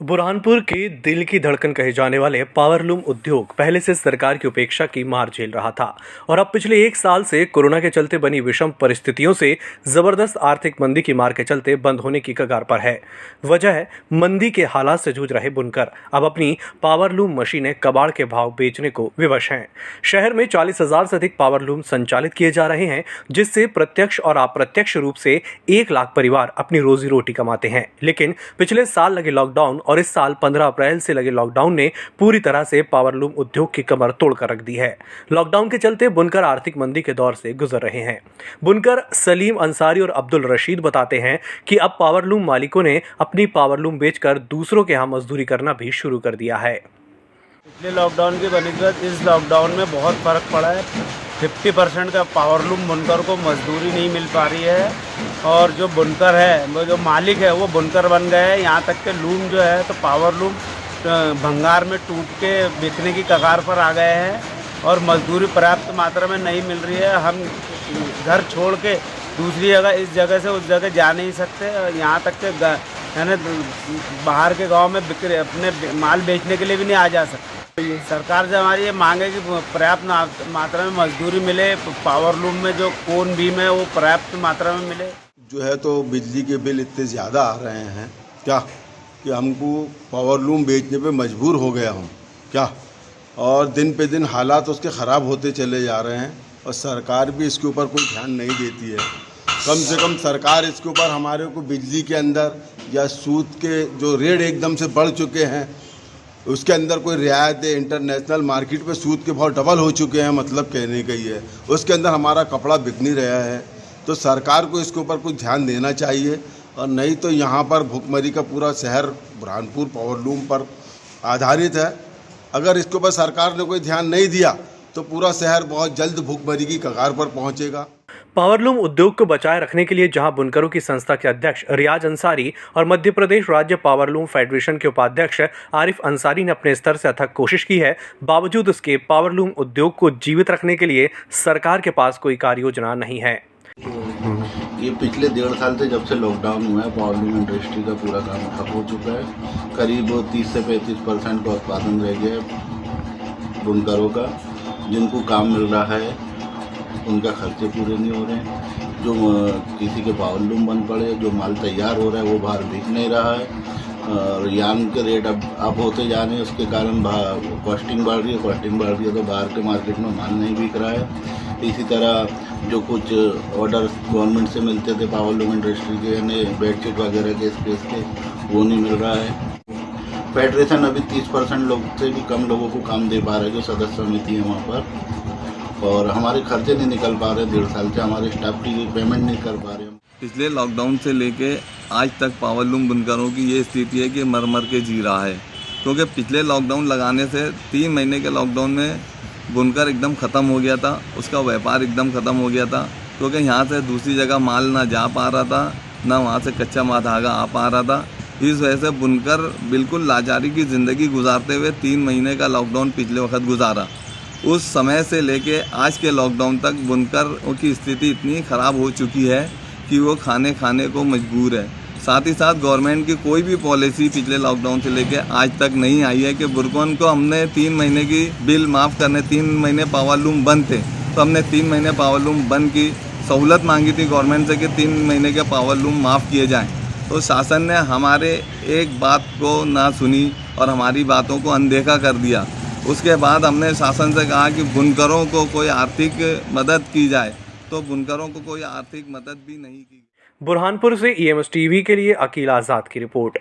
बुरहानपुर के दिल की धड़कन कहे जाने वाले पावरलूम उद्योग पहले से सरकार की उपेक्षा की मार झेल रहा था और अब पिछले एक साल से कोरोना के चलते बनी विषम परिस्थितियों से जबरदस्त आर्थिक मंदी की मार के चलते बंद होने की कगार पर है। वजह है मंदी के हालात से जूझ रहे बुनकर अब अपनी पावरलूम मशीनें कबाड़ के भाव बेचने को विवश हैं। शहर में 40,000 से अधिक पावरलूम संचालित किए जा रहे हैं, जिससे प्रत्यक्ष और अप्रत्यक्ष रूप से 1 लाख परिवार अपनी रोजी रोटी कमाते हैं। लेकिन पिछले साल लगे लॉकडाउन और इस साल 15 अप्रैल से लगे लॉकडाउन ने पूरी तरह से पावरलूम उद्योग की कमर तोड़कर रख दी है। लॉकडाउन के चलते बुनकर आर्थिक मंदी के दौर से गुजर रहे हैं। बुनकर सलीम अंसारी और अब्दुल रशीद बताते हैं कि अब पावरलूम मालिकों ने अपनी पावरलूम बेचकर दूसरों के यहाँ मजदूरी करना भी शुरू कर दिया है। पिछले लॉकडाउन की बनस्पत इस लॉकडाउन में बहुत फ़र्क पड़ा है। 50% का पावरलूम बुनकर को मजदूरी नहीं मिल पा रही है और जो बुनकर है, वो जो मालिक है, वो बुनकर बन गए हैं। यहाँ तक के लूम जो है तो पावरलूम भंगार में टूट के बिकने की कगार पर आ गए हैं और मजदूरी पर्याप्त मात्रा में नहीं मिल रही है। हम घर छोड़ के दूसरी जगह, इस जगह से उस जगह जा नहीं सकते। यहाँ तक के यानी बाहर के गांव में अपने माल बेचने के लिए भी नहीं आ जा सकते। सरकार से हमारी ये मांग है कि पर्याप्त मात्रा में मजदूरी मिले, पावरलूम में जो कोन बीम है वो पर्याप्त मात्रा में मिले। जो है तो बिजली के बिल इतने ज़्यादा आ रहे हैं क्या कि हमको पावरलूम बेचने पे मजबूर हो गया हम क्या, और दिन पे दिन हालात उसके ख़राब होते चले जा रहे हैं और सरकार भी इसके ऊपर कोई ध्यान नहीं देती है। कम से कम सरकार इसके ऊपर हमारे को बिजली के अंदर या सूद के जो रेट एकदम से बढ़ चुके हैं उसके अंदर कोई रियायत दे। इंटरनेशनल मार्केट पे सूद के भाव डबल हो चुके हैं, मतलब कहने का ही है। उसके अंदर हमारा कपड़ा बिक नहीं रहा है, तो सरकार को इसके ऊपर कुछ ध्यान देना चाहिए और नहीं तो यहाँ पर भुखमरी का पूरा शहर बुरहानपुर पावरलूम पर आधारित है। अगर इसके ऊपर सरकार ने कोई ध्यान नहीं दिया तो पूरा शहर बहुत जल्द भुखमरी की कगार पर पहुँचेगा। पावरलूम उद्योग को बचाए रखने के लिए जहां बुनकरों की संस्था के अध्यक्ष रियाज अंसारी और मध्य प्रदेश राज्य पावरलूम फेडरेशन के उपाध्यक्ष आरिफ अंसारी ने अपने स्तर से अथक कोशिश की है, बावजूद उसके पावरलूम उद्योग को जीवित रखने के लिए सरकार के पास कोई कार्य योजना नहीं है। ये पिछले 1.5 साल से जब से लॉकडाउन हुआ है, पावरलूम इंडस्ट्री का पूरा काम ठप हो चुका है। करीब 30 से 35% का उत्पादन रह गया है बुनकरों का। जिनको काम मिल रहा है उनका खर्चे पूरे नहीं हो रहे हैं। जो किसी के पावरलूम बन पड़े, जो माल तैयार हो रहा है वो बाहर बिक नहीं रहा है और यार्न के रेट अब होते जा रहे हैं। उसके कारण कॉस्टिंग बढ़ रही है तो बाहर के मार्केट में माल नहीं बिक रहा है। इसी तरह जो कुछ ऑर्डर गवर्नमेंट से मिलते थे पावरलूम इंडस्ट्री के, यानी बेडशीट वगैरह के स्पेस के, वो नहीं मिल रहा है। फेडरेशन अभी 30% लोग से भी कम लोगों को काम दे पा रहे हैं जो सदस्य समिति है वहाँ पर, और हमारे खर्चे नहीं निकल पा रहे। 1.5 साल से हमारे स्टाफ की पेमेंट नहीं कर पा रहे। पिछले लॉकडाउन से लेके आज तक पावरलूम बुनकरों की ये स्थिति है कि मर के जी रहा है, क्योंकि पिछले लॉकडाउन लगाने से 3 महीने के लॉकडाउन में बुनकर एकदम ख़त्म हो गया था, उसका व्यापार एकदम ख़त्म हो गया था, क्योंकि यहाँ से दूसरी जगह माल ना जा पा रहा था, ना वहाँ से कच्चा माल धागा आ पा रहा था। इस वजह से बुनकर बिल्कुल लाचारी की ज़िंदगी गुजारते हुए 3 महीने का लॉकडाउन पिछले वक्त गुजारा। उस समय से लेके आज के लॉकडाउन तक बुनकर की स्थिति इतनी ख़राब हो चुकी है कि वो खाने को मजबूर है। साथ ही साथ गवर्नमेंट की कोई भी पॉलिसी पिछले लॉकडाउन से लेके आज तक नहीं आई है कि बुनकरों को हमने 3 महीने की बिल माफ़ करने, 3 महीने पावरलूम बंद थे तो हमने 3 महीने पावरलूम बंद की सहूलत मांगी थी गवर्नमेंट से कि 3 महीने के पावरलूम माफ़ किए जाएँ। तो शासन ने हमारे एक बात को ना सुनी और हमारी बातों को अनदेखा कर दिया। उसके बाद हमने शासन से कहा कि बुनकरों को कोई आर्थिक मदद की जाए, तो बुनकरों को कोई आर्थिक मदद भी नहीं की। बुरहानपुर से EMS टीवी के लिए अकील आज़ाद की रिपोर्ट।